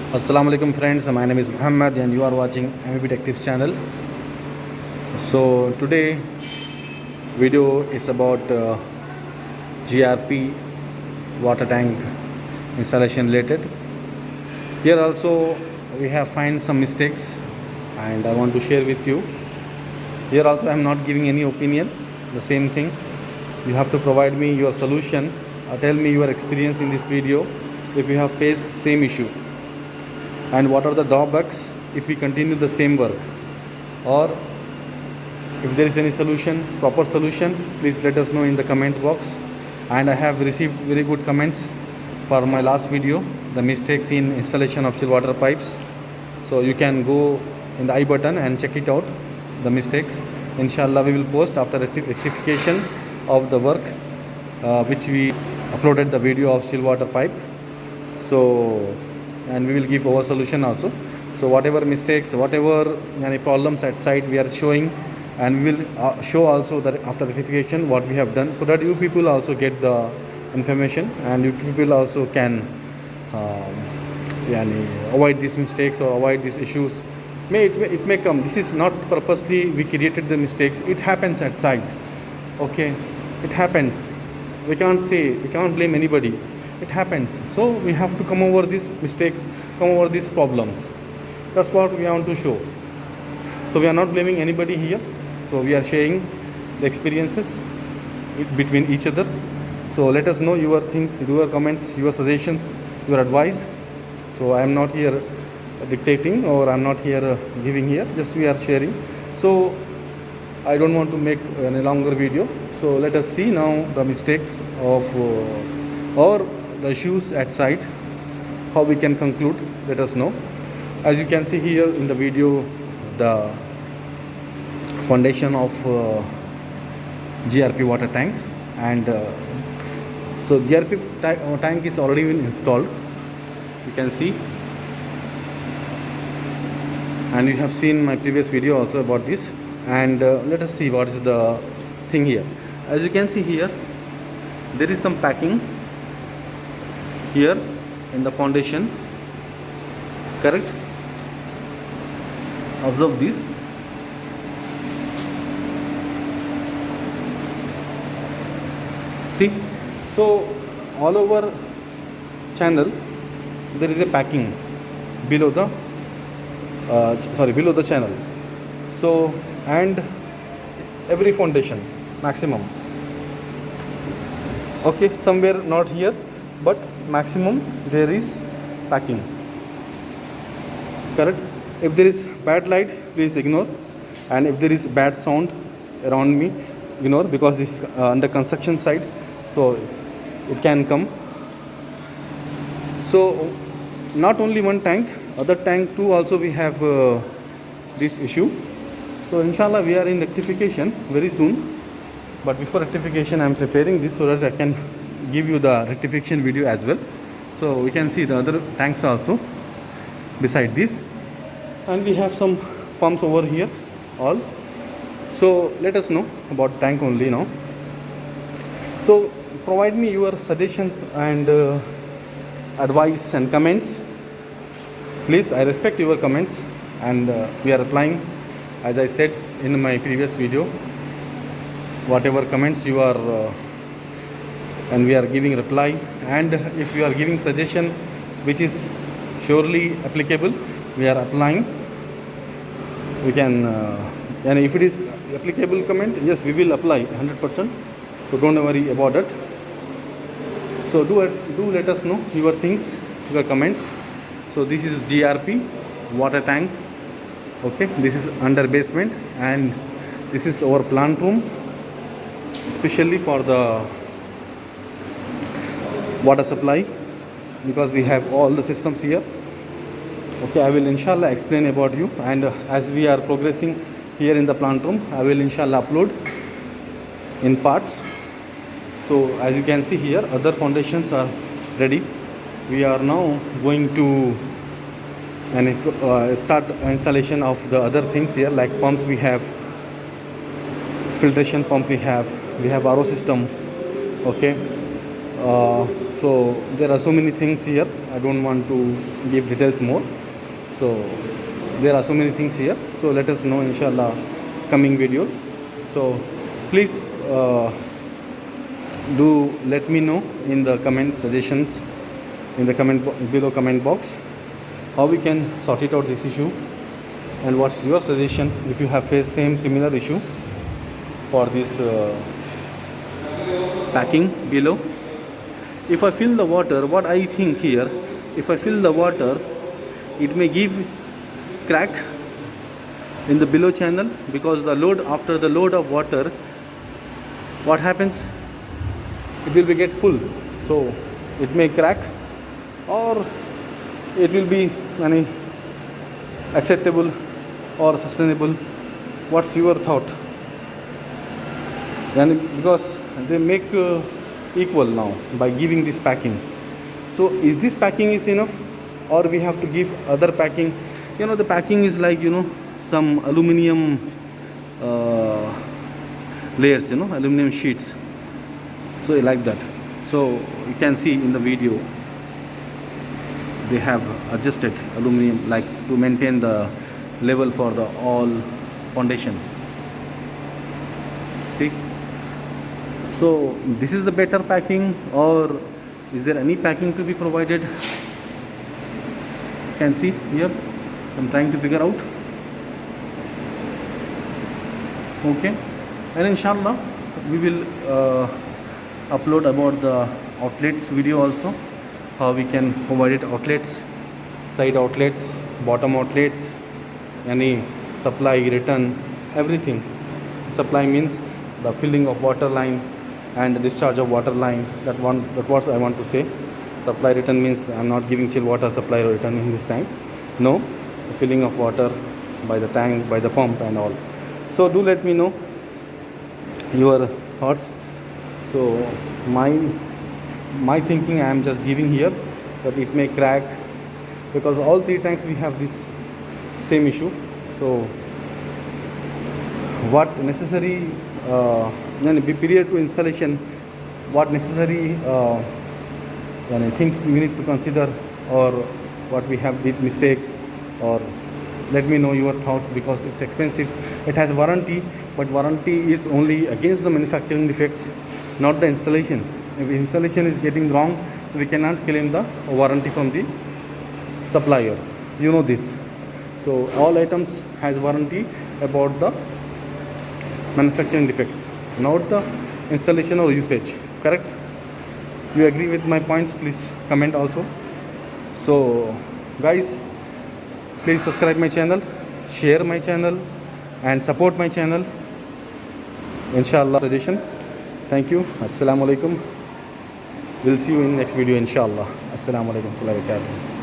Assalamu alaikum friends, my name is Muhammad and you are watching MEP Tech Tips channel. So today video is about GRP water tank installation related. Here also we have find some mistakes and I want to share with you. Here also I am not giving any opinion, the same thing. You have to provide me your solution or tell me your experience in this video if you have faced same issue. And what are the drawbacks if we continue the same work, or if there is any solution, proper solution, please let us know in the comments box. And I have received very good comments for my last video, the mistakes in installation of chill water pipes. So you can go in the I button and check it out, the mistakes. Inshallah we will post after rectification of the work which we uploaded the video of chill water pipe. So and we will give our solution also. So whatever mistakes, whatever any problems at site we are showing, and we will show also that after rectification what we have done, so that you people also get the information and you people also can avoid these mistakes or avoid these issues. It may come. This is not purposely we created the mistakes. It happens at site. Okay, it happens. We can't blame anybody. It happens. So we have to come over these mistakes, come over these problems. That's what we want to show. So we are not blaming anybody here. So we are sharing the experiences between each other. So let us know your things, your comments, your suggestions, your advice. So I am not here dictating, or I am not here giving here. Just we are sharing. So I don't want to make a longer video. So let us see now the mistakes of or the issues at site, how we can conclude. Let us know. As you can see here in the video, the foundation of GRP water tank, and so GRP tank is already been installed, you can see, and you have seen my previous video also about this. And let us see what is the thing here. As you can see here, there is some packing here in the foundation, correct? Observe this. See, so all over channel there is a packing below the below the channel. So, and every foundation maximum, okay, somewhere not here, but maximum there is packing, correct? If there is bad light, please ignore, and if there is bad sound around me, ignore, because this is under construction site, so it can come. So not only one tank, other tank too also we have this issue. So inshallah we are in rectification very soon, but before rectification I am preparing this so that I can give you the rectification video as well. So we can see the other tanks also beside this, and we have some pumps over here all. So let us know about tank only now. So provide me your suggestions and advice and comments, please. I respect your comments, and we are replying, as I said in my previous video, whatever comments you are and we are giving reply. And if you are giving suggestion which is surely applicable, we are applying. We can and if it is applicable comment, yes, we will apply 100%. So don't worry about it. So do let us know your things, your comments. So this is GRP water tank, okay, this is under basement, and this is our plant room, especially for the water supply, because we have all the systems here. Okay, I will inshallah explain about you, and as we are progressing here in the plant room, I will inshallah upload in parts. So as you can see here, other foundations are ready. We are now going to start installation of the other things here, like pumps. We have filtration pump, we have RO system, okay, So there are so many things here. I don't want to give details more. So there are so many things here. So let us know inshallah coming videos. So please do let me know in the comment suggestions in the below comment box how we can sort it out this issue, and what's your suggestion if you have faced same similar issue for this packing below. If I fill the water, what I think here, if I fill the water, it may give crack in the below channel, because the load, after the load of water, what happens, it will be get full, so it may crack, or it will be any acceptable or sustainable. What's your thought? And because they make equal now by giving this packing, so is this packing is enough, or we have to give other packing? You know, the packing is like, you know, some aluminum layers, you know, aluminum sheets, so like that. So you can see in the video they have adjusted aluminum like to maintain the level for the all foundation. See, so this is the better packing, or is there any packing to be provided? You can see here I'm trying to figure out. Okay, and inshallah we will upload about the outlets video also, how we can provide it outlets, side outlets, bottom outlets, any supply, return, everything. Supply means the filling of water line and the discharge of water line. That's what I want to say. Supply, return means I'm not giving chill water supply or return in this tank. No, the filling of water by the tank, by the pump and all. So do let me know your thoughts. So my thinking, I am just giving here that it may crack, because all three tanks we have this same issue. So what necessary period to installation, what necessary things we need to consider, or what we have did mistake, or let me know your thoughts, because it's expensive. It has warranty, but warranty is only against the manufacturing defects, not the installation. If installation is getting wrong, we cannot claim the warranty from the supplier. You know this. So all items has warranty about the manufacturing defects, not the installation or usage. Correct? You agree with my points? Please comment also. So guys, please subscribe my channel, share my channel, and support my channel. Inshallah suggestion. Thank you. Assalamu alaikum. We'll see you in next video inshallah. Assalamu alaikum.